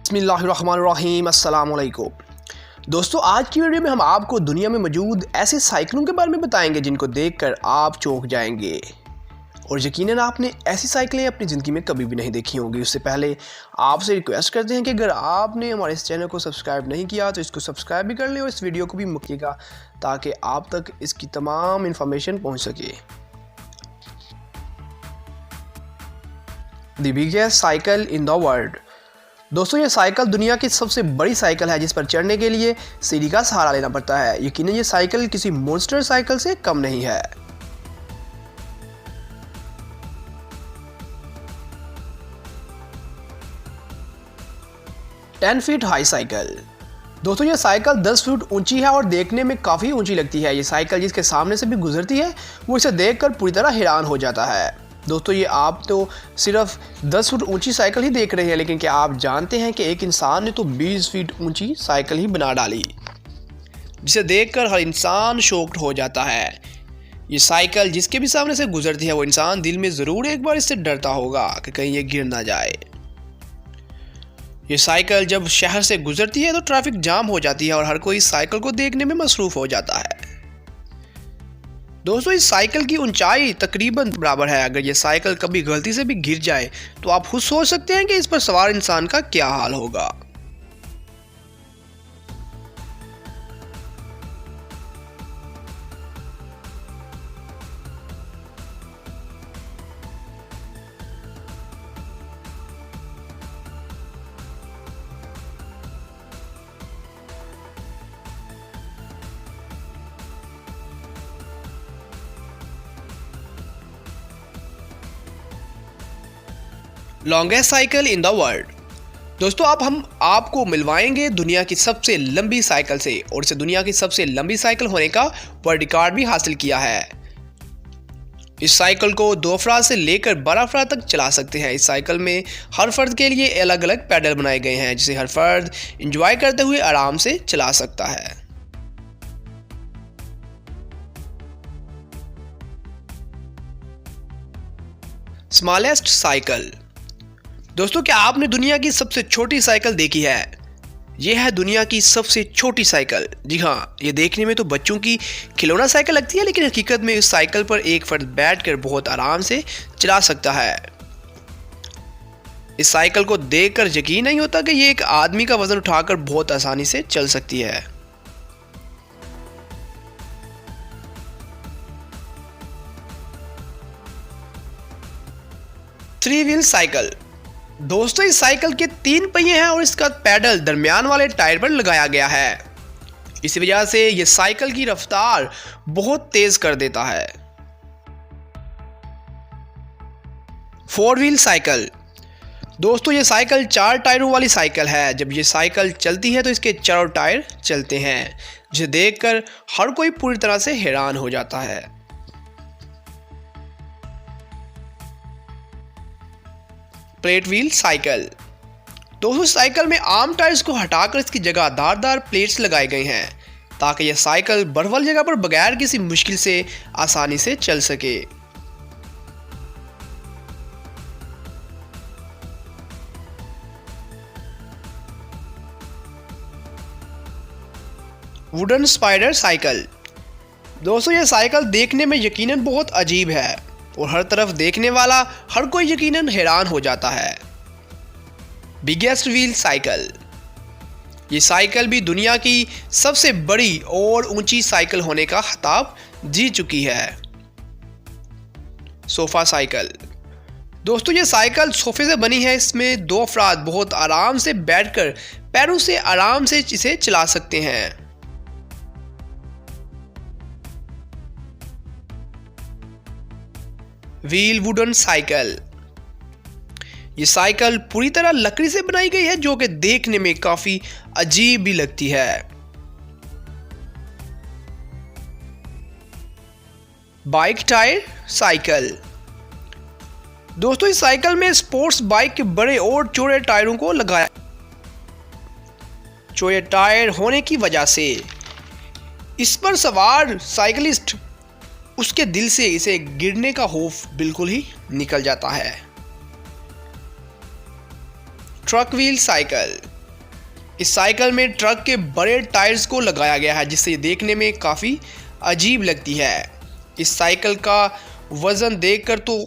बिस्मिल्लाहिर्रहमानिर्रहीम। अस्सलाम वालेकुम दोस्तों, आज की वीडियो में हम आपको दुनिया में मौजूद ऐसे साइकिलों के बारे में बताएंगे जिनको देखकर आप चौंक जाएंगे और यकीनन आपने ऐसी साइकिलें अपनी ज़िंदगी में कभी भी नहीं देखी होंगी। उससे पहले आपसे रिक्वेस्ट करते हैं कि अगर आपने हमारे इस चैनल को सब्सक्राइब नहीं किया तो इसको सब्सक्राइब भी कर लें और इस वीडियो को भी मुक्तिएगा ताकि आप तक इसकी तमाम इन्फॉर्मेशन पहुँच सके। The biggest cycle in the world. दोस्तों, ये साइकिल दुनिया की सबसे बड़ी साइकिल है जिस पर चढ़ने के लिए सीढ़ी का सहारा लेना पड़ता है। यकीनन ये साइकिल किसी मॉन्स्टर साइकिल से कम नहीं है। Ten feet high cycle. दोस्तों, ये साइकिल 10 फुट ऊंची है और देखने में काफ़ी ऊंची लगती है। ये साइकिल जिसके सामने से भी गुजरती है वो इसे देखकर पूरी तरह हैरान हो जाता है। दोस्तों, ये आप तो सिर्फ 10 फुट ऊंची साइकिल ही देख रहे हैं, लेकिन क्या आप जानते हैं कि एक इंसान ने तो 20 फीट ऊंची साइकिल ही बना डाली, जिसे देखकर हर इंसान शॉक्ड हो जाता है। ये साइकिल जिसके भी सामने से गुजरती है वो इंसान दिल में ज़रूर एक बार इससे डरता होगा कि कहीं ये गिर ना जाए। ये साइकिल जब शहर से गुजरती है तो ट्रैफिक जाम हो जाती है और हर कोई साइकिल को देखने में मसरूफ़ हो जाता है। दोस्तों, इस साइकिल की ऊंचाई तकरीबन बराबर है। अगर ये साइकिल कभी गलती से भी गिर जाए तो आप खुद सोच सकते हैं कि इस पर सवार इंसान का क्या हाल होगा। Longest cycle in the world. दोस्तों, अब हम आपको मिलवाएंगे दुनिया की सबसे लंबी साइकिल से, और इसे दुनिया की सबसे लंबी साइकिल होने का वर्ल्ड रिकॉर्ड भी हासिल किया है। इस साइकिल को 2 अफराद से लेकर 12 अफराद तक चला सकते हैं। इस साइकिल में हर फर्द के लिए अलग अलग पैडल बनाए गए हैं जिसे हर फर्द एंजॉय करते हुए आराम से चला सकता है। Smallest cycle. दोस्तों, क्या आपने दुनिया की सबसे छोटी साइकिल देखी है? यह है दुनिया की सबसे छोटी साइकिल। जी हाँ, ये देखने में तो बच्चों की खिलौना साइकिल लगती है, लेकिन हकीकत में इस साइकिल पर एक फर्द बैठकर बहुत आराम से चला सकता है। इस साइकिल को देखकर यकीन नहीं होता कि ये एक आदमी का वजन उठाकर बहुत आसानी से चल सकती है। Three wheel cycle. दोस्तों, इस साइकिल के 3 पहिए हैं और इसका पैडल दरमियान वाले टायर पर लगाया गया है। इसी वजह से यह साइकिल की रफ्तार बहुत तेज कर देता है। 4 व्हील साइकिल। दोस्तों, यह साइकिल 4 टायरों वाली साइकिल है। जब यह साइकिल चलती है तो इसके चारों टायर चलते हैं, जिसे देखकर हर कोई पूरी तरह से हैरान हो जाता है। Plate wheel cycle. दोस्तों, साइकिल में आम टायर्स को हटाकर इसकी जगह धारदार प्लेट्स लगाए गए हैं ताकि यह साइकिल बर्फ वाली जगह पर बगैर किसी मुश्किल से आसानी से चल सके। Wooden spider cycle. दोस्तों, यह साइकिल देखने में यकीनन बहुत अजीब है और हर तरफ देखने वाला हर कोई यकीनन हैरान हो जाता है। Biggest wheel cycle. ये साइकिल भी दुनिया की सबसे बड़ी और ऊंची साइकिल होने का खिताब जीत चुकी है। Sofa cycle. दोस्तों, ये साइकिल सोफे से बनी है। इसमें 2 अफराद बहुत आराम से बैठकर पैरों से आराम से इसे चला सकते हैं। Wheel wooden cycle. ये साइकिल पूरी तरह लकड़ी से बनाई गई है जो कि देखने में काफी अजीब भी लगती है। Bike tyre cycle. दोस्तों, इस साइकिल में स्पोर्ट्स बाइक के बड़े और चौड़े टायरों को लगाया। चौड़े टायर होने की वजह से इस पर सवार साइकिलिस्ट उसके दिल से इसे गिरने का खौफ बिल्कुल ही निकल जाता है। Truck wheel cycle. इस साइकिल में ट्रक के बड़े टायर्स को लगाया गया है जिससे ये देखने में काफ़ी अजीब लगती है। इस साइकिल का वज़न देखकर तो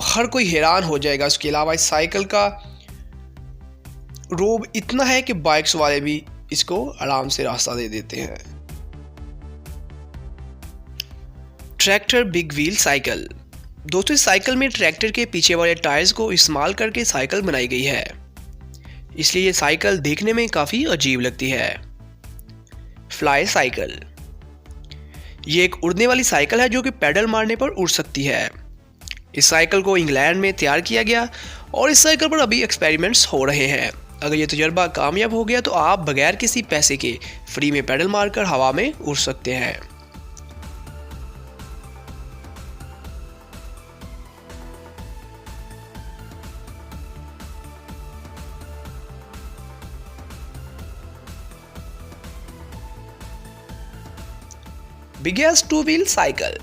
हर कोई हैरान हो जाएगा। उसके अलावा इस साइकिल का रोब इतना है कि बाइक्स वाले भी इसको आराम से रास्ता दे देते हैं। Tractor big wheel cycle. दोस्तों, इस साइकिल में ट्रैक्टर के पीछे वाले टायर्स को इस्तेमाल करके साइकिल बनाई गई है, इसलिए ये साइकिल देखने में काफ़ी अजीब लगती है। Fly cycle. ये एक उड़ने वाली साइकिल है जो कि पैडल मारने पर उड़ सकती है। इस साइकिल को इंग्लैंड में तैयार किया गया और इस साइकिल पर अभी एक्सपेरिमेंट्स हो रहे हैं। अगर ये तजर्बा कामयाब हो गया तो आप बगैर किसी पैसे के फ्री में पैडल मारकर हवा में उड़ सकते हैं। Biggest two wheel cycle.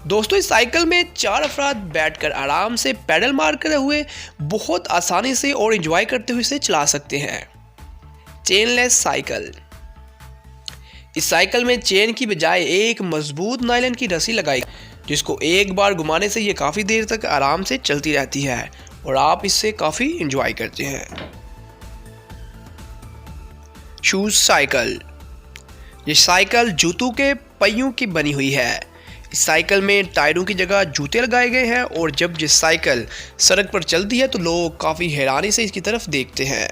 दोस्तों, इस साइकिल में 4 अफराद बैठकर आराम से पैडल मारते हुए बहुत आसानी से और एंजॉय करते हुए इसे चला सकते हैं। चेनलेस साइकिल। इस साइकिल में चेन की बजाय एक मजबूत नायलॉन की रस्सी लगाई जिसको एक बार घुमाने से ये काफ़ी देर तक आराम से चलती रहती है और आप इससे काफ़ी एंजॉय करते हैं। Shoes cycle. ये साइकिल जूतों के पहियों की बनी हुई है। इस साइकिल में टायरों की जगह जूते लगाए गए हैं और जब ये साइकिल सड़क पर चलती है तो लोग काफ़ी हैरानी से इसकी तरफ देखते हैं।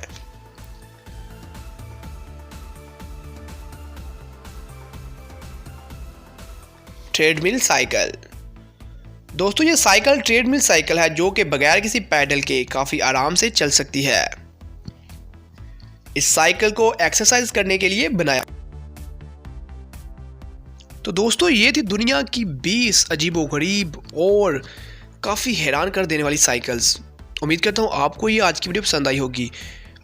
Treadmill cycle. दोस्तों, ये साइकिल ट्रेडमिल साइकिल है जो कि बगैर किसी पैडल के काफ़ी आराम से चल सकती है। इस साइकिल को एक्सरसाइज करने के लिए बनाया। तो दोस्तों, ये थी दुनिया की 20 अजीबोगरीब और काफ़ी हैरान कर देने वाली साइकिल्स। उम्मीद करता हूँ आपको ये आज की वीडियो पसंद आई होगी।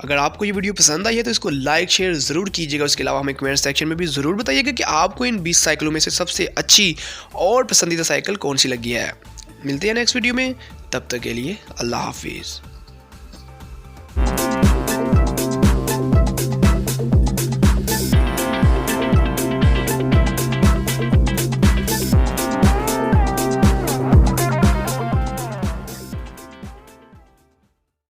अगर आपको ये वीडियो पसंद आई है तो इसको लाइक शेयर ज़रूर कीजिएगा। उसके अलावा हमें कमेंट सेक्शन में भी ज़रूर बताइएगा कि आपको इन 20 साइकिलों में से सबसे अच्छी और पसंदीदा साइकिल कौन सी लगी है। मिलते हैं नेक्स्ट वीडियो में, तब तक के लिए अल्लाह हाफिज़।